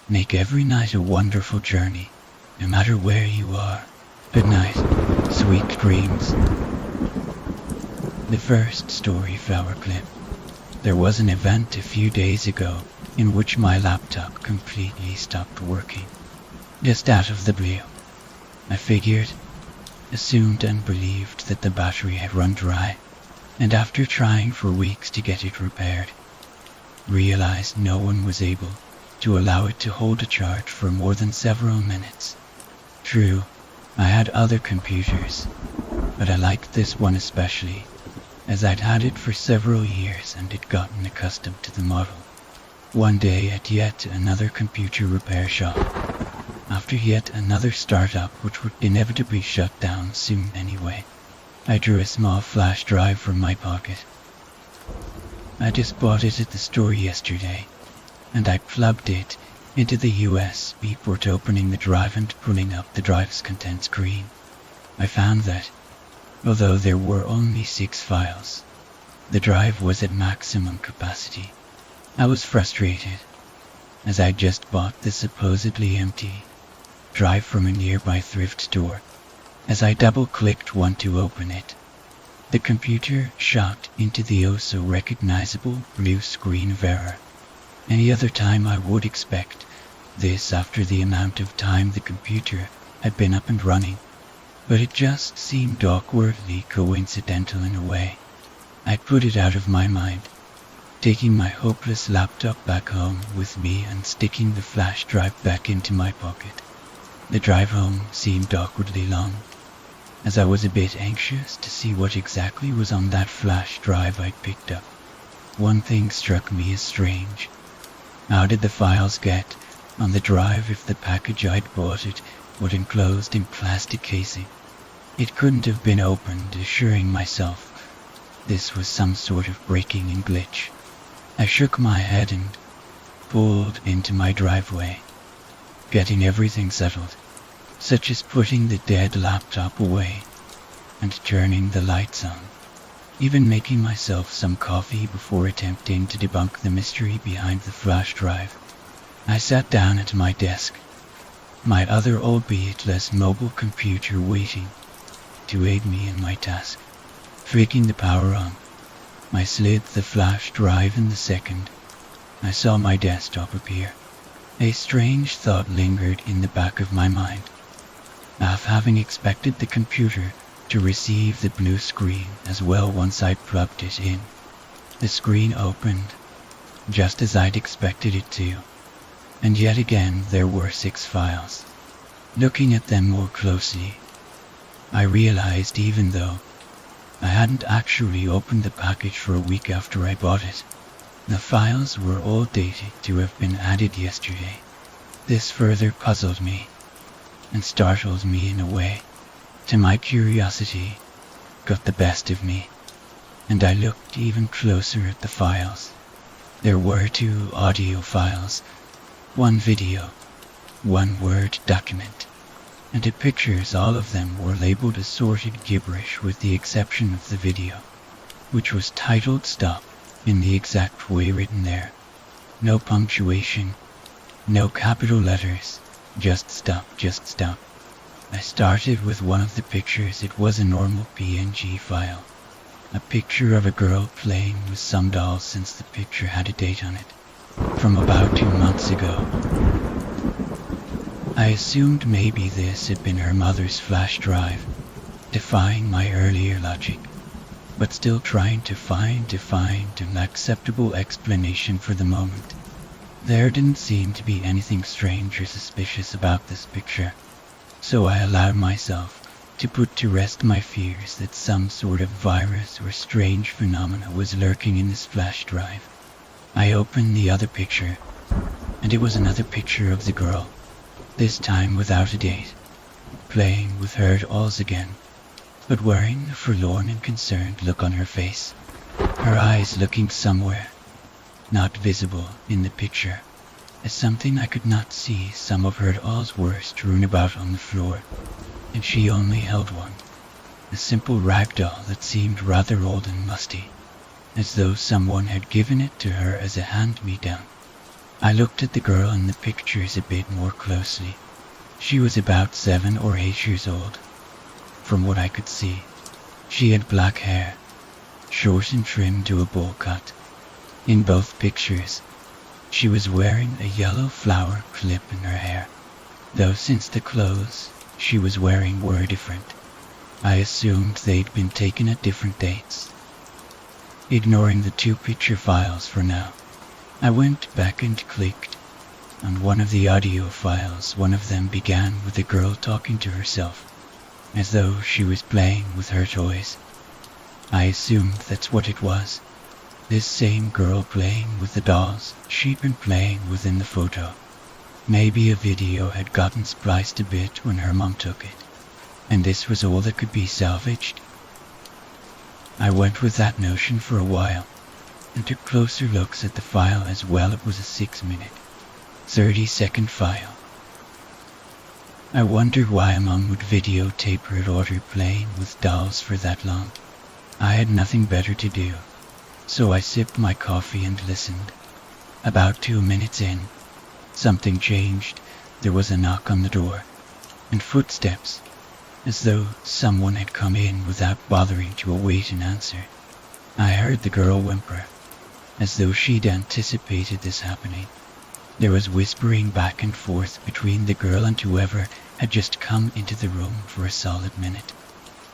Make every night a wonderful journey, no matter where you are. Good night, sweet dreams. The first story flower clip. There was an event a few days ago in which my laptop completely stopped working. Just out of the blue. I assumed and believed that the battery had run dry, and after trying for weeks to get it repaired, realized no one was able to allow it to hold a charge for more than several minutes. True, I had other computers, but I liked this one especially, as I'd had it for several years and had gotten accustomed to the model. One day at yet another computer repair shop, after yet another startup which would inevitably shut down soon anyway, I drew a small flash drive from my pocket. I just bought it at the store yesterday, and I plugged it into the USB port, opening the drive and pulling up the drive's content screen. I found that, although there were only 6 files, the drive was at maximum capacity. I was frustrated, as I just bought the supposedly empty drive from a nearby thrift store. As I double-clicked one to open it, the computer shot into the oh-so-recognizable blue screen of error. Any other time I would expect this after the amount of time the computer had been up and running, but it just seemed awkwardly coincidental in a way. I put it out of my mind, taking my hopeless laptop back home with me and sticking the flash drive back into my pocket. The drive home seemed awkwardly long, as I was a bit anxious to see what exactly was on that flash drive I'd picked up. One thing struck me as strange. How did the files get on the drive if the package I'd bought it was enclosed in plastic casing? It couldn't have been opened, assuring myself this was some sort of breaking and glitch. I shook my head and pulled into my driveway, getting everything settled, such as putting the dead laptop away and turning the lights on, even making myself some coffee before attempting to debunk the mystery behind the flash drive. I sat down at my desk, my other albeit less mobile computer waiting to aid me in my task. Flicking the power on, I slid the flash drive in the second I saw my desktop appear. A strange thought lingered in the back of my mind, half having expected the computer to receive the blue screen as well once I'd plugged it in. The screen opened, just as I'd expected it to, and yet again there were 6 files. Looking at them more closely, I realized even though I hadn't actually opened the package for a week after I bought it, the files were all dated to have been added yesterday. This further puzzled me and startled me in a way. To my curiosity got the best of me, and I looked even closer at the files. There were 2 audio files, 1 video, 1 Word document, and the pictures. All of them were labeled assorted gibberish with the exception of the video, which was titled Stop in the exact way written there. No punctuation, no capital letters, just stop, just stop. I started with one of the pictures. It was a normal PNG file, a picture of a girl playing with some dolls, since the picture had a date on it, from about 2 months ago. I assumed maybe this had been her mother's flash drive, defying my earlier logic, but still trying to find an acceptable explanation for the moment. There didn't seem to be anything strange or suspicious about this picture, so I allowed myself to put to rest my fears that some sort of virus or strange phenomena was lurking in this flash drive. I opened the other picture, and it was another picture of the girl, this time without a date, playing with her dolls again, but wearing a forlorn and concerned look on her face, her eyes looking somewhere not visible in the picture, as something I could not see. Some of her dolls were strewn about on the floor, and she only held one, a simple rag doll that seemed rather old and musty, as though someone had given it to her as a hand-me-down. I looked at the girl in the pictures a bit more closely. She was about 7 or 8 years old. From what I could see, she had black hair, short and trimmed to a bowl cut. In both pictures, she was wearing a yellow flower clip in her hair, though since the clothes she was wearing were different, I assumed they'd been taken at different dates. Ignoring the 2 picture files for now, I went back and clicked on one of the audio files. One of them began with a girl talking to herself, as though she was playing with her toys. I assumed that's what it was. This same girl playing with the dolls she'd been playing with in the photo. Maybe a video had gotten spliced a bit when her mom took it, and this was all that could be salvaged. I went with that notion for a while, and took closer looks at the file as well. It was a 6-minute, 30-second file. I wondered why a mom would videotape her daughter playing with dolls for that long. I had nothing better to do, so I sipped my coffee and listened. About 2 minutes in, something changed. There was a knock on the door, and footsteps, as though someone had come in without bothering to await an answer. I heard the girl whimper, as though she'd anticipated this happening. There was whispering back and forth between the girl and whoever had just come into the room for a solid minute.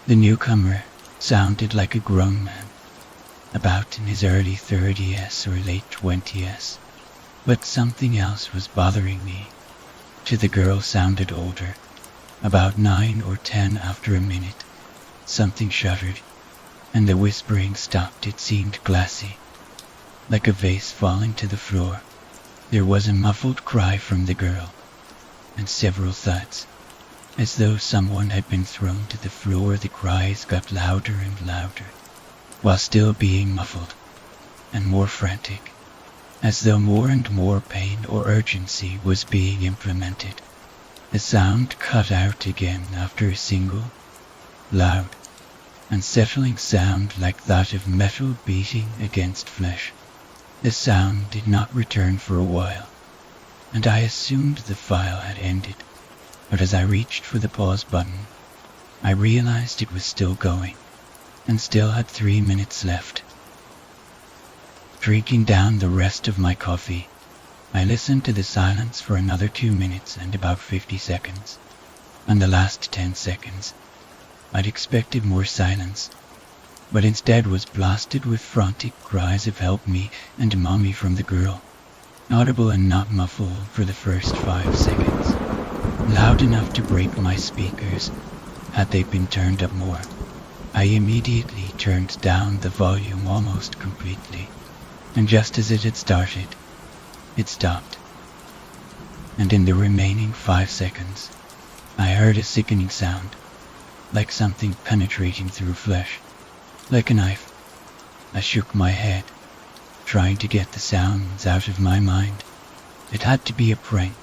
The newcomer sounded like a grown man, about in his early 30s or late 20s, but something else was bothering me. To the girl sounded older, about 9 or 10. After a minute, something shuddered, and the whispering stopped. It seemed glassy, like a vase falling to the floor. There was a muffled cry from the girl, and several thuds, as though someone had been thrown to the floor. The cries got louder and louder, while still being muffled, and more frantic, as though more and more pain or urgency was being implemented. The sound cut out again after a single, loud, unsettling sound like that of metal beating against flesh. The sound did not return for a while, and I assumed the file had ended, but as I reached for the pause button, I realized it was still going, and still had 3 minutes left. Drinking down the rest of my coffee, I listened to the silence for another 2 minutes and about 50 seconds. On the last 10 seconds, I'd expected more silence, but instead was blasted with frantic cries of "help me" and "mommy" from the girl, audible and not muffled for the first 5 seconds, loud enough to break my speakers had they been turned up more. I immediately turned down the volume almost completely, and just as it had started, it stopped, and in the remaining 5 seconds, I heard a sickening sound, like something penetrating through flesh, like a knife. I shook my head, trying to get the sounds out of my mind. It had to be a prank,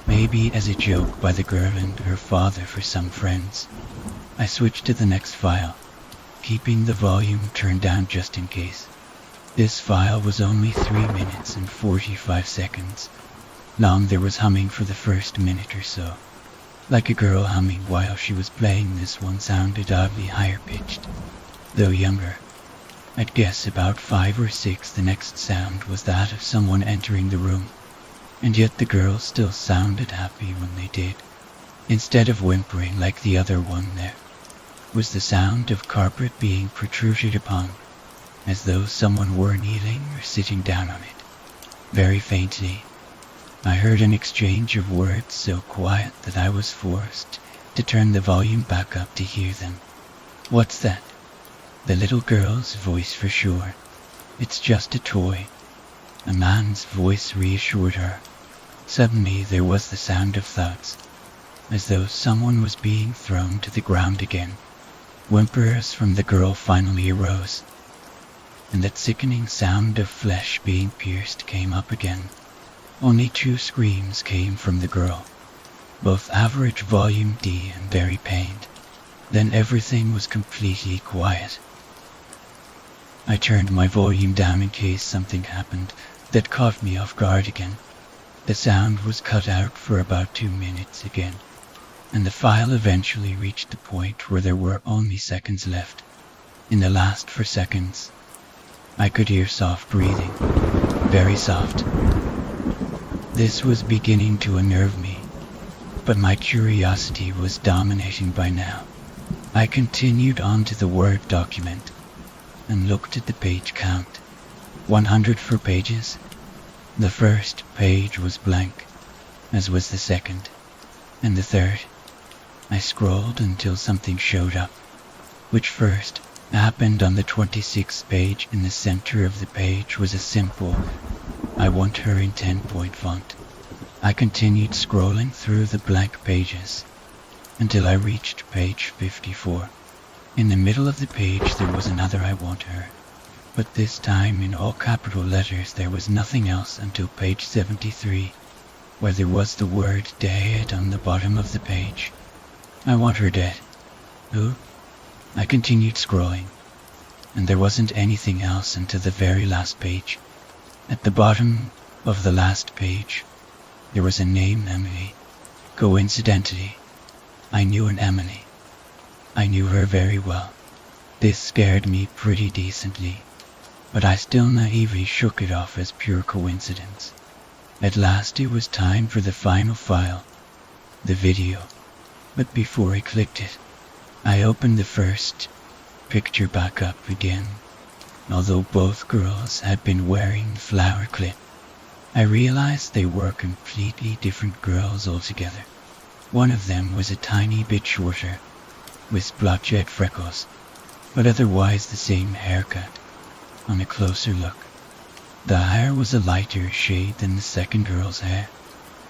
maybe as a joke by the girl and her father for some friends. I switched to the next file, keeping the volume turned down just in case. This file was only 3 minutes and 45 seconds long. There was humming for the first minute or so, like a girl humming while she was playing. This one sounded oddly higher-pitched, though younger. I'd guess about 5 or 6. The next sound was that of someone entering the room, and yet the girl still sounded happy when they did. Instead of whimpering like the other one, there was the sound of carpet being protruded upon, as though someone were kneeling or sitting down on it. Very faintly, I heard an exchange of words so quiet that I was forced to turn the volume back up to hear them. "What's that?" The little girl's voice for sure. "It's just a toy." A man's voice reassured her. Suddenly there was the sound of thuds, as though someone was being thrown to the ground again. Whimpers from the girl finally arose, and that sickening sound of flesh being pierced came up again. Only 2 screams came from the girl, both average volume D and very pained. Then everything was completely quiet. I turned my volume down in case something happened, that caught me off guard again. The sound was cut out for about 2 minutes again, and the file eventually reached the point where there were only seconds left. In the last 4 seconds, I could hear soft breathing, very soft. This was beginning to unnerve me, but my curiosity was dominating by now. I continued on to the Word document and looked at the page count. 104 pages. The first page was blank, as was the second, and the third. I scrolled until something showed up, which first happened on the 26th page. In the center of the page was a simple, "I want her" in 10-point font. I continued scrolling through the blank pages until I reached page 54. In the middle of the page there was another "I want her," but this time in all capital letters. There was nothing else until page 73, where there was the word "dead" on the bottom of the page. I want her dead. Who? I continued scrolling, and there wasn't anything else until the very last page. At the bottom of the last page, there was a name, Emily. Coincidentally, I knew an Emily. I knew her very well. This scared me pretty decently, but I still naively shook it off as pure coincidence. At last it was time for the final file, the video. But before I clicked it, I opened the first picture back up again. Although both girls had been wearing flower clip, I realized they were completely different girls altogether. One of them was a tiny bit shorter, with blotched freckles, but otherwise the same haircut. On a closer look, the hair was a lighter shade than the second girl's hair.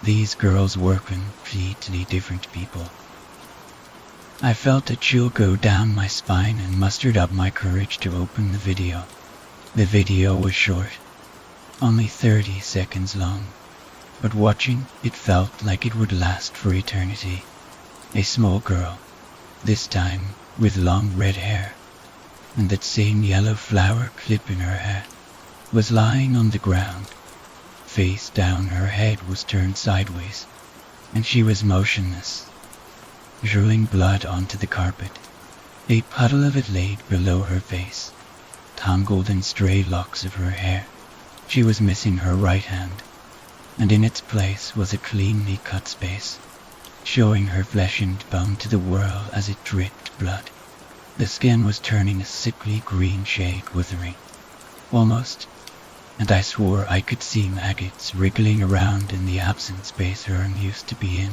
These girls were completely different people. I felt a chill go down my spine and mustered up my courage to open the video. The video was short, only 30 seconds long, but watching it felt like it would last for eternity. A small girl, this time with long red hair, and that same yellow flower clip in her hair, was lying on the ground. Face down, her head was turned sideways, and she was motionless, drooling blood onto the carpet. A puddle of it laid below her face, tangled in stray locks of her hair. She was missing her right hand, and in its place was a cleanly cut space, showing her flesh and bone to the world as it dripped blood. The skin was turning a sickly green shade, withering, almost, and I swore I could see maggots wriggling around in the absent space her arm used to be in,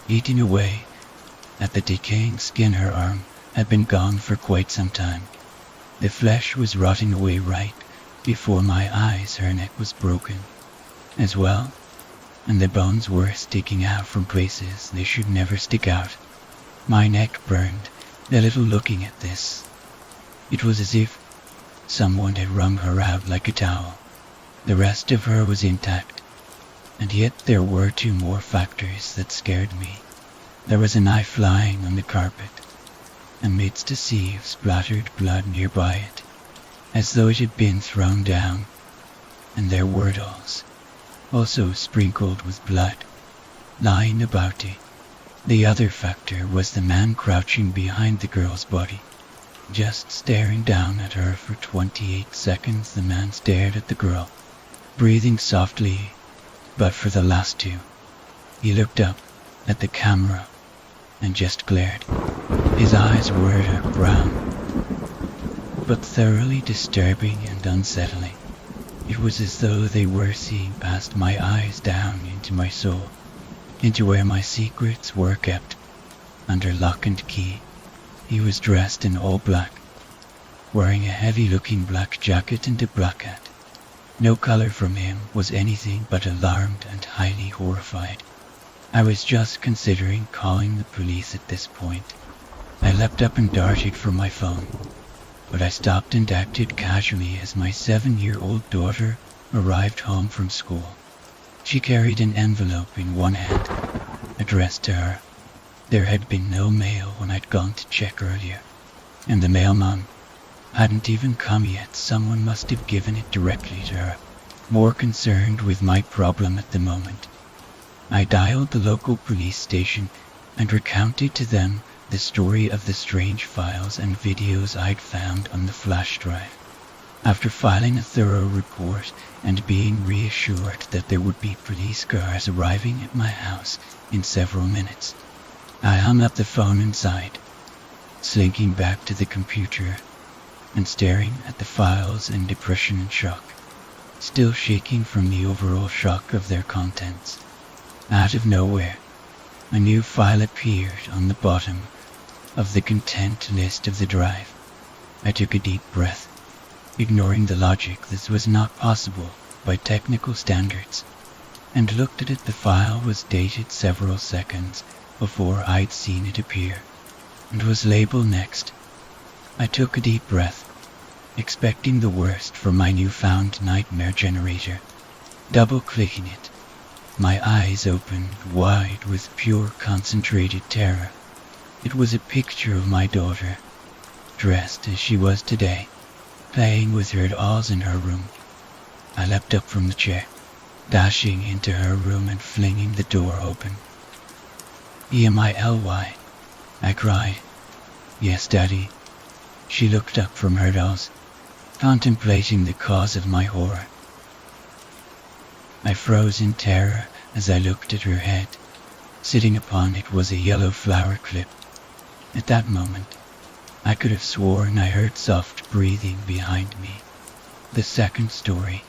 eating away at the decaying skin. Her arm had been gone for quite some time. The flesh was rotting away right before my eyes. Her neck was broken as well, and the bones were sticking out from places they should never stick out. My neck burned a little looking at this. It was as if someone had wrung her out like a towel. The rest of her was intact, and yet there were 2 more factors that scared me. There was a knife lying on the carpet, amidst a sea of splattered blood nearby it, as though it had been thrown down, and there were dolls, also sprinkled with blood, lying about it. The other factor was the man crouching behind the girl's body, just staring down at her for 28 seconds. The man stared at the girl, breathing softly, but for the last 2, he looked up at the camera and just glared. His eyes were dark brown, but thoroughly disturbing and unsettling. It was as though they were seeing past my eyes down into my soul, into where my secrets were kept, under lock and key. He was dressed in all black, wearing a heavy-looking black jacket and a black hat. No color from him was anything but alarmed and highly horrified. I was just considering calling the police at this point. I leapt up and darted for my phone, but I stopped and acted casually as my 7-year-old daughter arrived home from school. She carried an envelope in one hand, addressed to her. There had been no mail when I'd gone to check earlier, and the mailman hadn't even come yet. Someone must have given it directly to her. More concerned with my problem at the moment, I dialed the local police station and recounted to them the story of the strange files and videos I'd found on the flash drive. After filing a thorough report and being reassured that there would be police cars arriving at my house in several minutes, I hung up the phone inside, slinking back to the computer and staring at the files in depression and shock, still shaking from the overall shock of their contents. Out of nowhere, a new file appeared on the bottom of the content list of the drive. I took a deep breath, ignoring the logic this was not possible by technical standards, and looked at it. The file was dated several seconds before I'd seen it appear, and was labeled next. I took a deep breath, expecting the worst from my newfound nightmare generator. Double-clicking it, my eyes opened wide with pure concentrated terror. It was a picture of my daughter, dressed as she was today, playing with her dolls in her room. I leapt up from the chair, dashing into her room and flinging the door open. "Emily," I cried. "Yes, Daddy." She looked up from her dolls, contemplating the cause of my horror. I froze in terror as I looked at her head. Sitting upon it was a yellow flower clip. At that moment, I could have sworn I heard soft breathing behind me. The second story.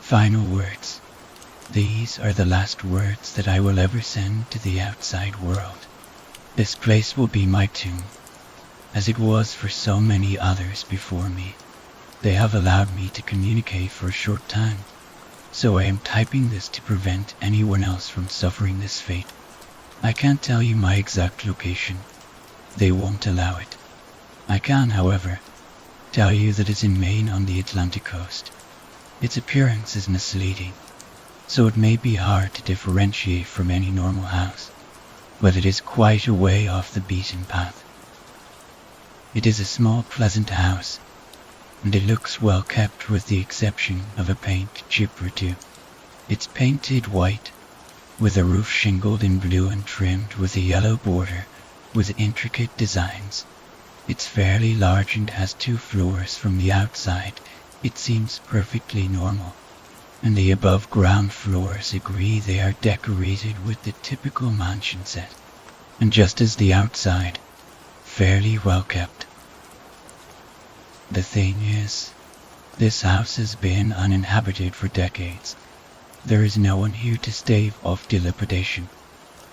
Final words. These are the last words that I will ever send to the outside world. This place will be my tomb, as it was for so many others before me. They have allowed me to communicate for a short time, so I am typing this to prevent anyone else from suffering this fate. I can't tell you my exact location. They won't allow it. I can, however, tell you that it's in Maine on the Atlantic coast. Its appearance is misleading, so it may be hard to differentiate from any normal house, but it is quite a way off the beaten path. It is a small, pleasant house, and it looks well kept with the exception of a paint chip or two. It's painted white, with a roof shingled in blue and trimmed with a yellow border with intricate designs. It's fairly large and has 2 floors. From the outside, it seems perfectly normal, and the above ground floors agree they are decorated with the typical mansion set, and just as the outside, fairly well kept. The thing is, this house has been uninhabited for decades. There is no one here to stave off dilapidation,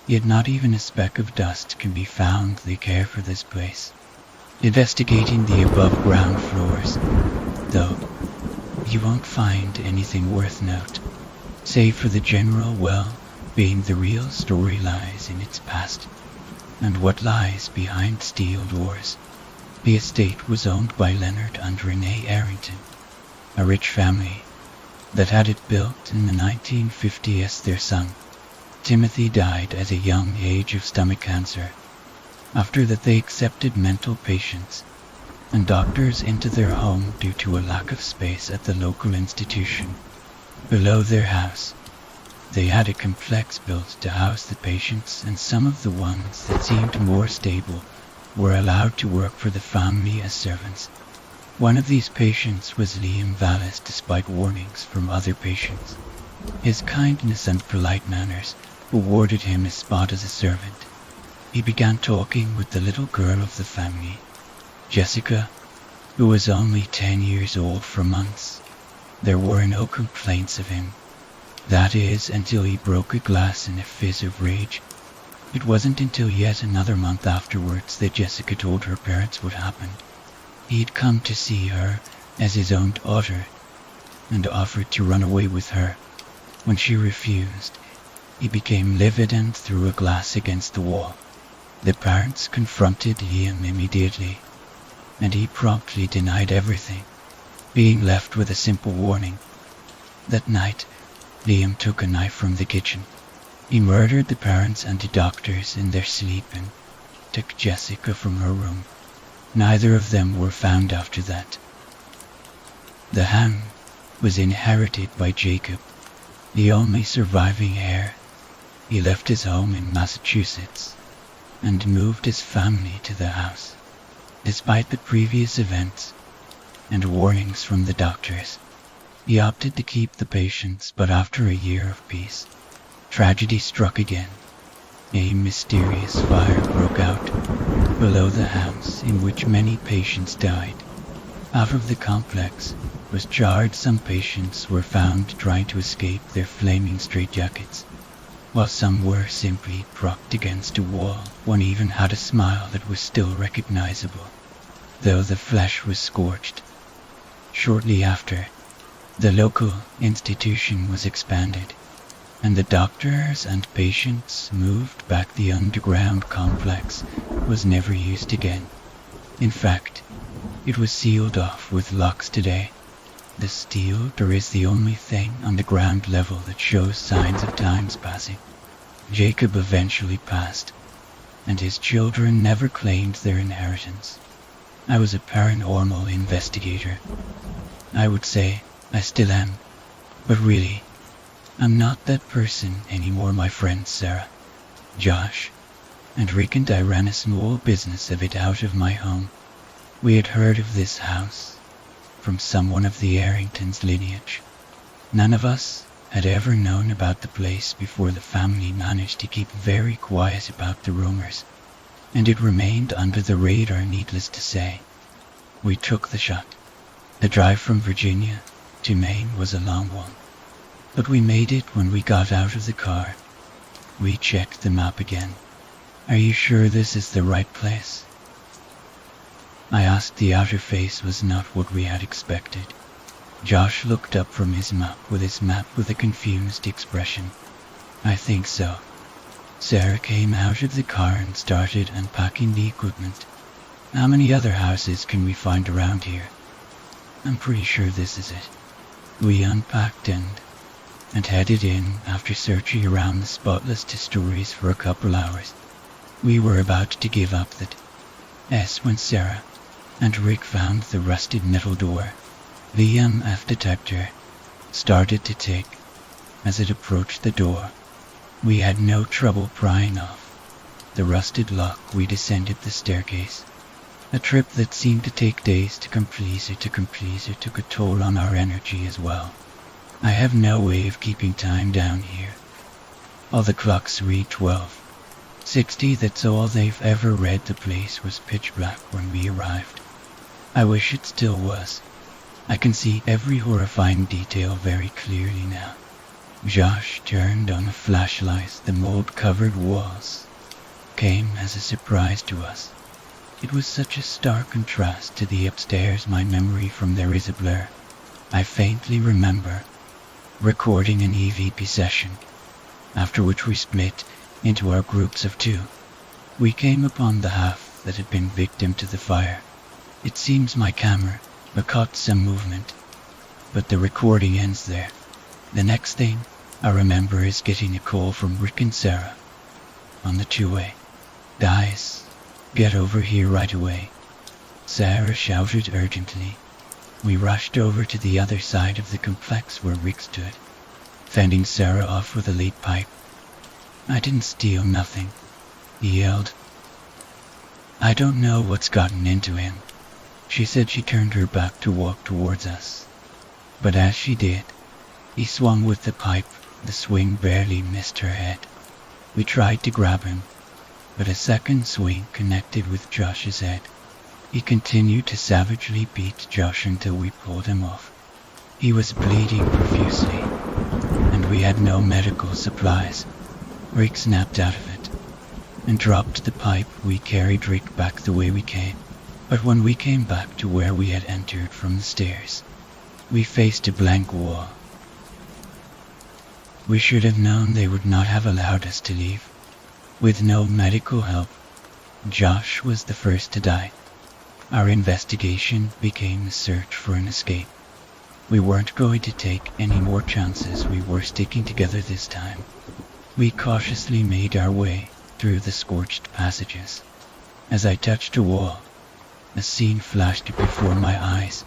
yet not even a speck of dust can be found. They care for this place. Investigating the above ground floors, though, you won't find anything worth note, save for the general well-being. The real story lies in its past, and what lies behind steel doors. The estate was owned by Leonard and Renee Arrington, a rich family that had it built in the 1950s. Their son, Timothy, died at a young age of stomach cancer. After that, they accepted mental patients and doctors into their home due to a lack of space at the local institution. Below their house, they had a complex built to house the patients, and some of the ones that seemed more stable were allowed to work for the family as servants. One of these patients was Liam Vallis, despite warnings from other patients. His kindness and polite manners awarded him a spot as a servant. He began talking with the little girl of the family, Jessica, who was only 10 years old. For months, there were no complaints of him. That is, until he broke a glass in a fizz of rage. It wasn't until yet another month afterwards that Jessica told her parents what happened. He'd come to see her as his own daughter and offered to run away with her. When she refused, he became livid and threw a glass against the wall. The parents confronted Liam immediately, and he promptly denied everything, being left with a simple warning. That night, Liam took a knife from the kitchen. He murdered the parents and the doctors in their sleep and took Jessica from her room. Neither of them were found after that. The ham was inherited by Jacob, the only surviving heir. He left his home in Massachusetts and moved his family to the house. Despite the previous events and warnings from the doctors, he opted to keep the patients, but after a year of peace, tragedy struck again. A mysterious fire broke out below the house in which many patients died. Half of the complex was charred. Some patients were found trying to escape their flaming straitjackets, while some were simply propped against a wall. One even had a smile that was still recognizable, though the flesh was scorched. Shortly after, the local institution was expanded, and the doctors and patients moved back. The underground complex was never used again. In fact, it was sealed off with locks today. The steel door is the only thing on the ground level that shows signs of time's passing. Jacob eventually passed, and his children never claimed their inheritance. I was a paranormal investigator. I would say I still am, but really, I'm not that person anymore. My friend Sarah, Josh, and Rick and I ran a small business of it out of my home. We had heard of this house from someone of the Arringtons' lineage. None of us had ever known about the place before. The family managed to keep very quiet about the rumors, and it remained under the radar. Needless to say, we took the shot. The drive from Virginia to Maine was a long one, but we made it. When we got out of the car, we checked the map again. "Are you sure this is the right place?" I asked. The outer face was not what we had expected. Josh looked up from his map with a confused expression. "I think so." Sarah came out of the car and started unpacking the equipment. "How many other houses can we find around here?" "I'm pretty sure this is it." We unpacked and headed in after searching around the spotless 2-stories for a couple hours. We were about to give up that when Sarah and Rick found the rusted metal door. The EMF detector started to tick as it approached the door. We had no trouble prying off the rusted lock. We descended the staircase, a trip that seemed to take days to complete. It took a toll on our energy as well. I have no way of keeping time down here. All the clocks read 12:60. That's all they've ever read. The place was pitch black when we arrived. I wish it still was. I can see every horrifying detail very clearly now. Josh turned on a flashlight. The mold-covered walls came as a surprise to us. It was such a stark contrast to the upstairs. My memory from there is a blur. I faintly remember recording an EVP session, after which we split into our groups of 2. We came upon the half that had been victim to the fire. It seems my camera caught some movement, but the recording ends there. The next thing I remember is getting a call from Rick and Sarah on the 2-way. "Guys, get over here right away," Sarah shouted urgently. We rushed over to the other side of the complex where Rick stood, fending Sarah off with a lead pipe. "I didn't steal nothing," he yelled. "I don't know what's gotten into him." She said. She turned her back to walk towards us, but as she did, he swung with the pipe. The swing barely missed her head. We tried to grab him, but a second swing connected with Josh's head. He continued to savagely beat Josh until we pulled him off. He was bleeding profusely, and we had no medical supplies. Rick snapped out of it and dropped the pipe. We carried Rick back the way we came, but when we came back to where we had entered from the stairs, we faced a blank wall. We should have known they would not have allowed us to leave. With no medical help, Josh was the first to die. Our investigation became a search for an escape. We weren't going to take any more chances. We were sticking together this time. We cautiously made our way through the scorched passages. As I touched a wall, a scene flashed before my eyes.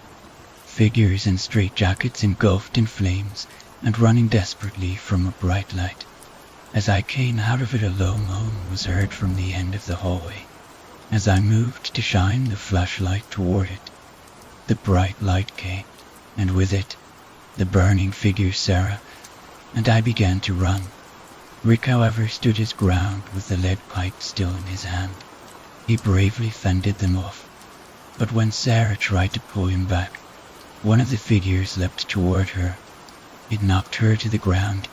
figures in straitjackets engulfed in flames and running desperately from a bright light. As I came out of it, a low moan was heard from the end of the hallway. As I moved to shine the flashlight toward it, the bright light came, and with it, the burning figure Sarah, and I began to run. Rick, however, stood his ground with the lead pipe still in his hand. He bravely fended them off, but when Sarah tried to pull him back, one of the figures leapt toward her. It knocked her to the ground,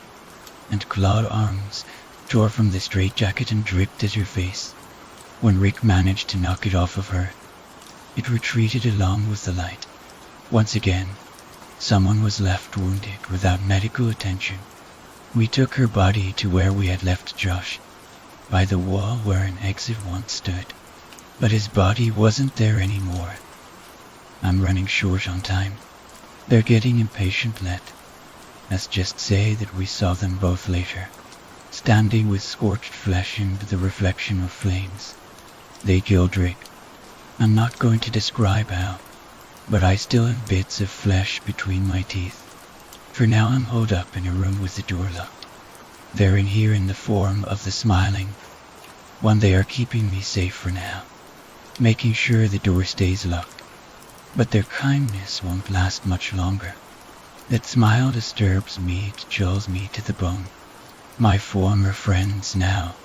and clawed arms tore from the straitjacket and dripped at her face. When Rick managed to knock it off of her, it retreated along with the light. Once again, someone was left wounded without medical attention. We took her body to where we had left Josh, by the wall where an exit once stood, but his body wasn't there anymore. I'm running short on time. They're getting impatient. Let's just say that we saw them both later, standing with scorched flesh and the reflection of flames. They killed Rick. I'm not going to describe how, but I still have bits of flesh between my teeth. For now I'm holed up in a room with the door locked. They're in here in the form of the smiling one. They are keeping me safe for now, making sure the door stays locked. But their kindness won't last much longer. That smile disturbs me, it chills me to the bone. My former friends now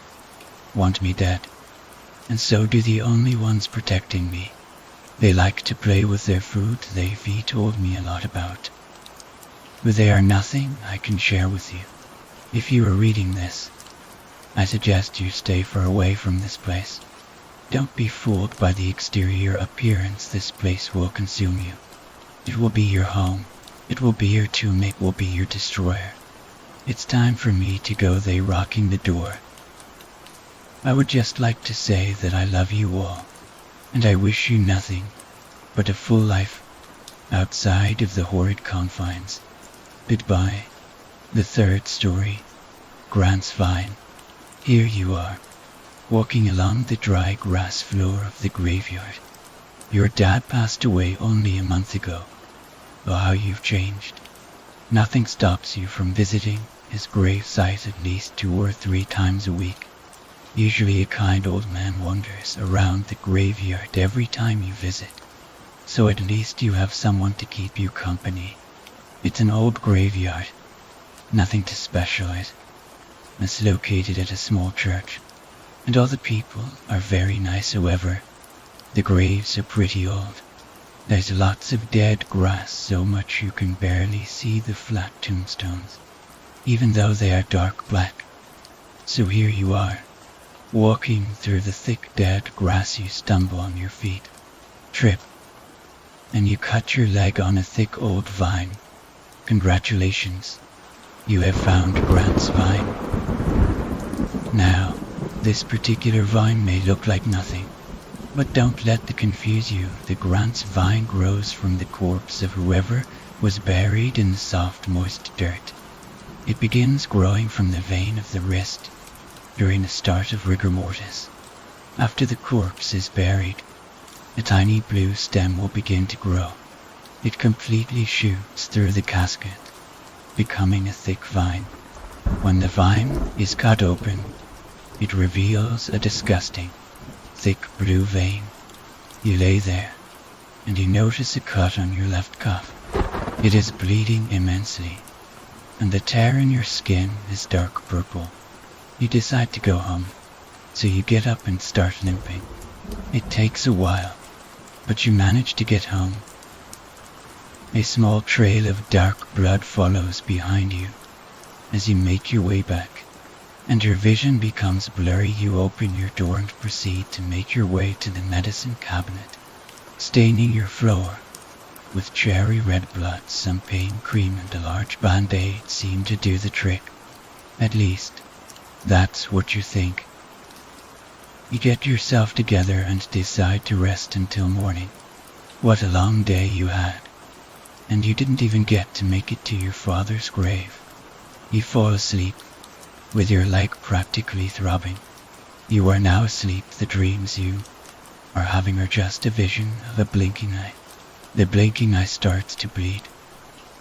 want me dead, and so do the only ones protecting me. They like to play with their food they've told me a lot about. But they are nothing I can share with you. If you are reading this, I suggest you stay far away from this place. Don't be fooled by the exterior appearance. This place will consume you. It will be your home. It will be your tomb. It will be your destroyer. It's time for me to go. They rocking the door. I would just like to say that I love you all, and I wish you nothing but a full life outside of the horrid confines. Goodbye. The third story. Grant's Vine. Here you are, walking along the dry grass floor of the graveyard. Your dad passed away only a month ago. Oh, how you've changed. Nothing stops you from visiting his gravesite at least 2 or 3 times a week. Usually a kind old man wanders around the graveyard every time you visit, so at least you have someone to keep you company. It's an old graveyard, nothing too special. It's located at a small church, and all the people are very nice. However, the graves are pretty old. There's lots of dead grass, so much you can barely see the flat tombstones, even though they are dark black. So here you are, walking through the thick dead grass. You stumble on your feet, trip, and you cut your leg on a thick old vine. Congratulations, you have found Grant's Vine. Now, this particular vine may look like nothing, but don't let that confuse you. The Grant's Vine grows from the corpse of whoever was buried in the soft, moist dirt. It begins growing from the vein of the wrist during the start of rigor mortis. After the corpse is buried, a tiny blue stem will begin to grow. It completely shoots through the casket, becoming a thick vine. When the vine is cut open, it reveals a disgusting, thick blue vein. You lay there, and you notice a cut on your left cuff. It is bleeding immensely, and the tear in your skin is dark purple. You decide to go home, so you get up and start limping. It takes a while, but you manage to get home. A small trail of dark blood follows behind you as you make your way back, and your vision becomes blurry. You open your door and proceed to make your way to the medicine cabinet, staining your floor with cherry red blood. Some pain cream and a large band-aid seem to do the trick. At least, that's what you think. You get yourself together and decide to rest until morning. What a long day you had, and you didn't even get to make it to your father's grave. You fall asleep, with your leg practically throbbing. You are now asleep. The dreams you are having are just a vision of a blinking eye. The blinking eye starts to bleed,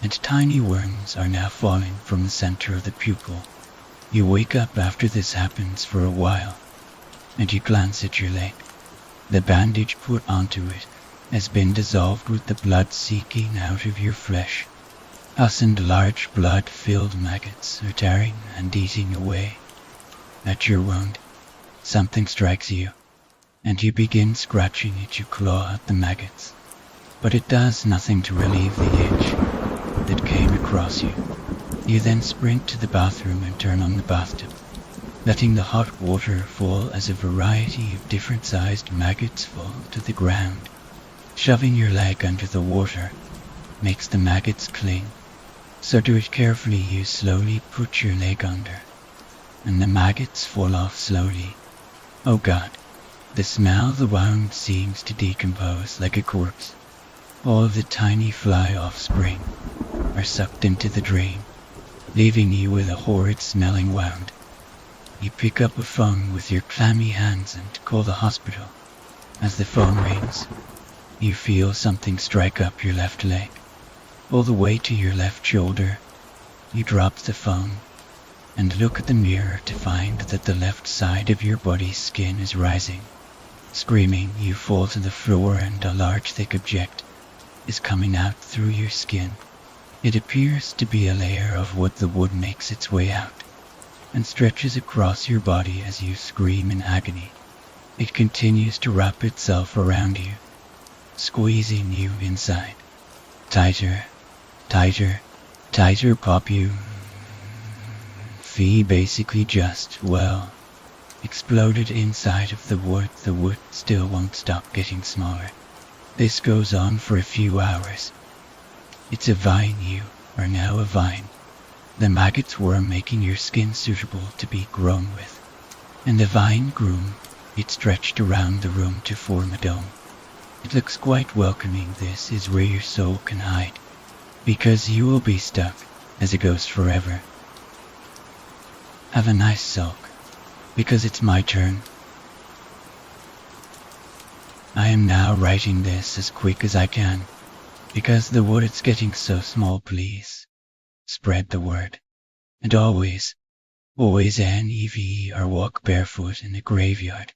and tiny worms are now falling from the center of the pupil. You wake up after this happens for a while, and you glance at your leg. The bandage put onto it has been dissolved with the blood seeking out of your flesh. And large blood-filled maggots are tearing and eating away at your wound. Something strikes you, and you begin scratching at your claw at the maggots. But it does nothing to relieve the itch that came across you. You then sprint to the bathroom and turn on the bathtub, letting the hot water fall as a variety of different-sized maggots fall to the ground. Shoving your leg under the water makes the maggots cling. So do it carefully. You slowly put your leg under, and the maggots fall off slowly. Oh God, the smell of the wound seems to decompose like a corpse. All of the tiny fly offspring are sucked into the drain, leaving you with a horrid smelling wound. You pick up a phone with your clammy hands and call the hospital. As the phone rings, you feel something strike up your left leg, all the way to your left shoulder. You drop the phone and look at the mirror to find that the left side of your body's skin is rising. Screaming, you fall to the floor and a large thick object is coming out through your skin. It appears to be a layer of wood. The wood makes its way out and stretches across your body as you scream in agony. It continues to wrap itself around you, squeezing you inside. Tighter, tighter, tighter. Pop you. Fee basically just, exploded inside of the wood. The wood still won't stop getting smaller. This goes on for a few hours. It's a vine. You are now a vine. The maggots were making your skin suitable to be grown with, and the vine grew. It stretched around the room to form a dome. It looks quite welcoming. This is where your soul can hide, because you will be stuck as a ghost forever. Have a nice sulk, because it's my turn. I am now writing this as quick as I can, because the wood is getting so small. Please spread the word, and always, NEV or walk barefoot in a graveyard.